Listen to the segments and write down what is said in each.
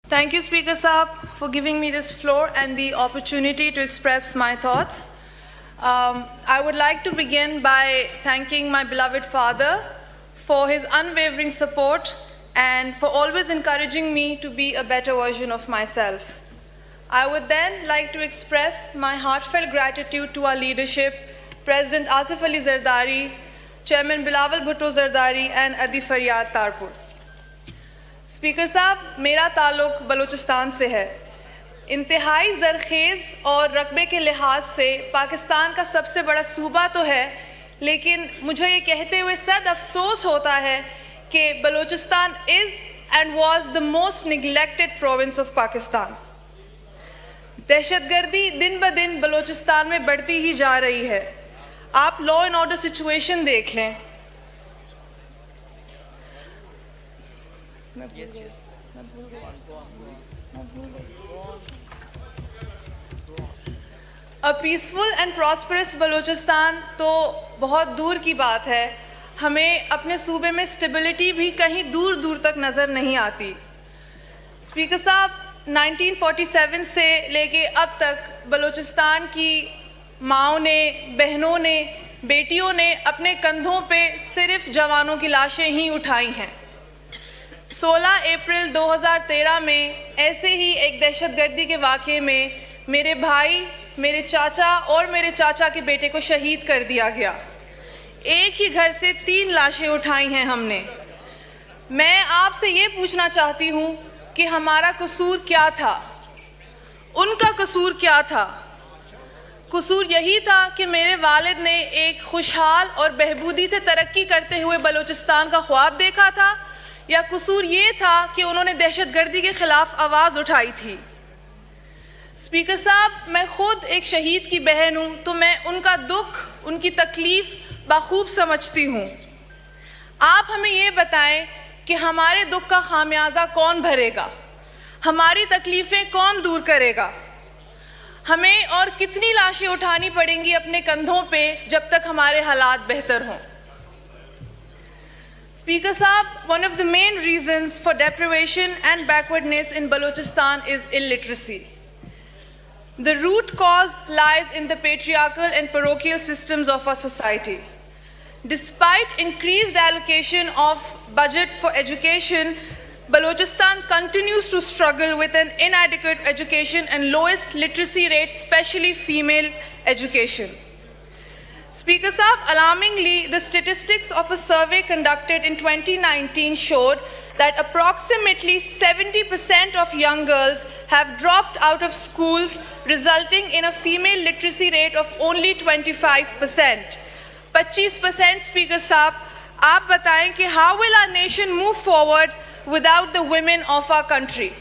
Thank you, Speaker Saab, for giving me this floor and the opportunity to express my thoughts. I would like to begin by thanking my beloved father for his unwavering support and for always encouraging me to be a better version of myself. I would then like to express my heartfelt gratitude to our leadership, President Asif Ali Zardari, Chairman Bilawal Bhutto Zardari and Adi Faryad Tarpur. Speaker साहब, मेरा ताल्लुक़ बलूचिस्तान से है। इंतहाई ज़रख़ेज़ और रकबे के लिहाज से पाकिस्तान का सबसे बड़ा सूबा तो है, लेकिन मुझे ये कहते हुए सद अफसोस होता है कि Balochistan is and was the most neglected province of Pakistan. दहशतगर्दी दिन ब दिन बलूचिस्तान में बढ़ती ही जा रही है। आप लॉ एंड ऑर्डर सिचुएशन देख लें। A peaceful and prosperous Balochistan तो बहुत दूर की बात है, हमें अपने सूबे में स्टेबिलिटी भी कहीं दूर दूर तक नज़र नहीं आती। स्पीकर साहब, 1947 से लेके अब तक बलूचिस्तान की माँओं ने, बहनों ने, बेटियों ने अपने कंधों पे सिर्फ जवानों की लाशें ही उठाई हैं। 16 अप्रैल 2013 में ऐसे ही एक दहशतगर्दी के वाक़े में मेरे भाई, मेरे चाचा और मेरे चाचा के बेटे को शहीद कर दिया गया। एक ही घर से 3 लाशें उठाई हैं हमने। मैं आपसे ये पूछना चाहती हूँ कि हमारा कसूर क्या था, उनका कसूर क्या था? कसूर यही था कि मेरे वालिद ने एक खुशहाल और बहबूदी से तरक्की करते हुए बलूचिस्तान का ख्वाब देखा था, या कसूर ये था कि उन्होंने दहशतगर्दी के ख़िलाफ़ आवाज़ उठाई थी? स्पीकर साहब, मैं ख़ुद एक शहीद की बहन हूँ, तो मैं उनका दुख, उनकी तकलीफ़ बखूब समझती हूँ। आप हमें ये बताएं कि हमारे दुख का खामियाजा कौन भरेगा, हमारी तकलीफ़ें कौन दूर करेगा? हमें और कितनी लाशें उठानी पड़ेंगी अपने कंधों पे जब तक हमारे हालात बेहतर हों? Speaker Saab, one of the main reasons for deprivation and backwardness in Balochistan is illiteracy. The root cause lies in the patriarchal and parochial systems of our society. Despite increased allocation of budget for education, Balochistan continues to struggle with an inadequate education and lowest literacy rate, especially female education. Speaker Saab, alarmingly, the statistics of a survey conducted in 2019 showed that approximately 70% of young girls have dropped out of schools, resulting in a female literacy rate of only 25%. 25%, Speaker Saab, आप बताएं कि how will our nation move forward without the women of our country?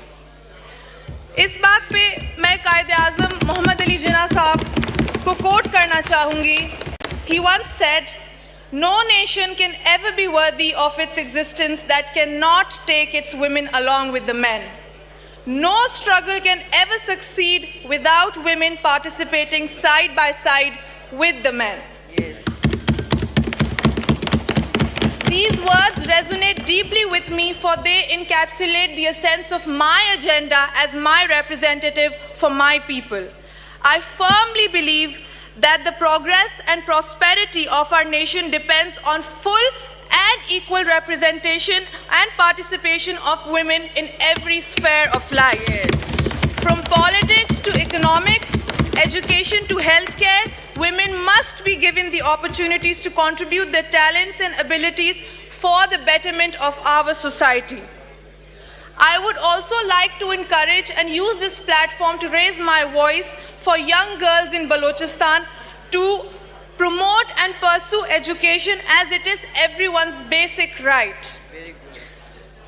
इस बात पे मैं कायद-ए-आज़म मोहम्मद अली जिन्ना साहब को coat करना चाहूँगी। He once said, "No nation can ever be worthy of its existence that cannot take its women along with the men. No struggle can ever succeed without women participating side by side with the men." Yes. These words resonate deeply with me, for they encapsulate the essence of my agenda as my representative for my people. I firmly believe that the progress and prosperity of our nation depends on full and equal representation and participation of women in every sphere of life. Yes. From politics to economics, education to healthcare, women must be given the opportunities to contribute their talents and abilities for the betterment of our society. I would also like to encourage and use this platform to raise my voice for young girls in Balochistan to promote and pursue education as it is everyone's basic right. Very good.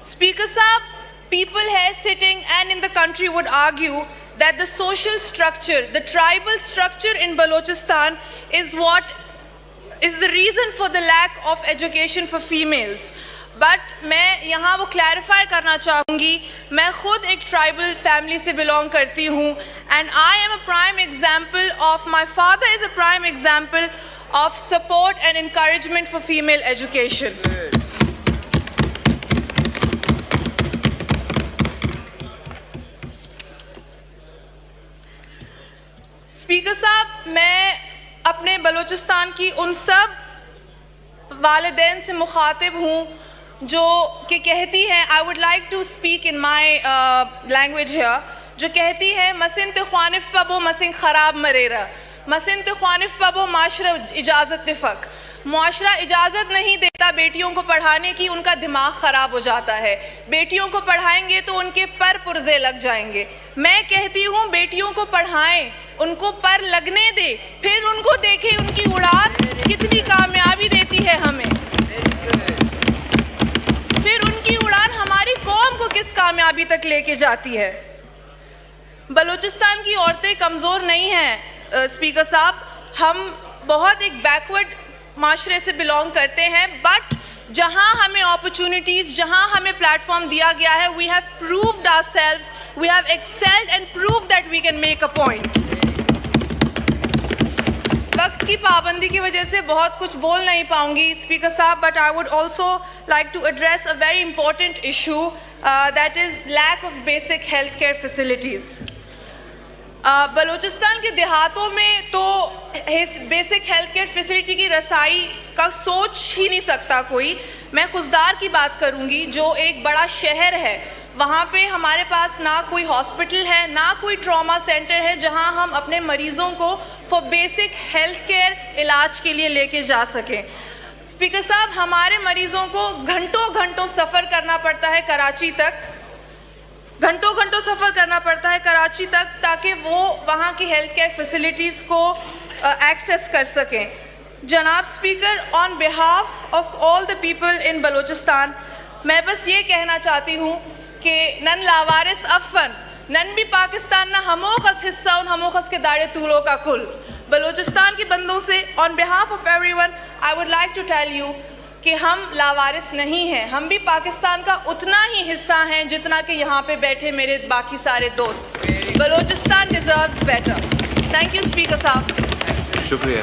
Speaker Saab, people here sitting and in the country would argue that the social structure, the tribal structure in Balochistan is what is the reason for the lack of education for females. But मैं यहाँ वो clarify करना चाहूँगी, मैं ख़ुद एक tribal family से belong करती हूँ and I am a prime example of my father is a prime example of support and encouragement for female education. Good. Speaker साहब, मैं अपने बलूचिस्तान की उन सब वालिदैन से मुखातिब हूँ जो कि कहती हैं, I would like to speak in my language here, जो कहती है मसिंत ख्वानिफ पबो मसिंग ख़राब मरेरा, मसिंत ख्वानिफ पबो माशरा इजाज़त तिफ़क। मुआशरा इजाज़त नहीं देता बेटियों को पढ़ाने की, उनका दिमाग ख़राब हो जाता है। बेटियों को पढ़ाएंगे तो उनके पर पुर्जे लग जाएंगे। मैं कहती हूँ बेटियों को पढ़ाएं, उनको पर लगने दे, फिर उनको देखें उनकी उड़ान कितनी कामयाबी देती है हमें, फिर उनकी उड़ान हमारी कौम को किस कामयाबी तक लेके जाती है। बलूचिस्तान की औरतें कमज़ोर नहीं हैं स्पीकर साहब, हम बहुत एक बैकवर्ड माशरे से बिलोंग करते हैं, बट जहां हमें अपॉर्चुनिटीज़, जहां हमें प्लेटफॉर्म दिया गया है, we have proved ourselves, we have excelled and prove that we can make a point. वक्त की पाबंदी की वजह से बहुत कुछ बोल नहीं पाऊंगी स्पीकर साहब, but I would also like to address a very important issue, that is lack of basic health care facilities. Balochistan के देहातों में तो बेसिक हेल्थ केयर फैसिलिटी की रसाई का सोच ही नहीं सकता कोई। मैं खुशदार की बात करूंगी, जो एक बड़ा शहर है, वहाँ पे हमारे पास ना कोई हॉस्पिटल है, ना कोई ट्रॉमा सेंटर है जहाँ हम अपने मरीज़ों को फॉर बेसिक हेल्थ केयर इलाज के लिए लेके जा सकें। स्पीकर साहब, हमारे मरीज़ों को घंटों घंटों सफ़र करना पड़ता है कराची तक, घंटों घंटों सफ़र करना पड़ता है कराची तक, ताकि वो वहाँ की हेल्थ केयर फैसिलिटीज़ को एक्सेस कर सकें। जनाब speaker, on behalf of all the people in Balochistan, मैं बस ये कहना चाहती हूँ कि नन लावारिस अफ़न नन भी पाकिस्तान ना हमोखस हिस्सा उन हमोखस के दाड़े तूलों का कुल। बलूचिस्तान के बंदों से on behalf of everyone I would like to tell you कि हम लावारिस नहीं हैं, हम भी पाकिस्तान का उतना ही हिस्सा हैं जितना कि यहाँ पे बैठे मेरे बाकी सारे दोस्त। Balochistan deserves better. Thank you speaker साहब। शुक्रिया।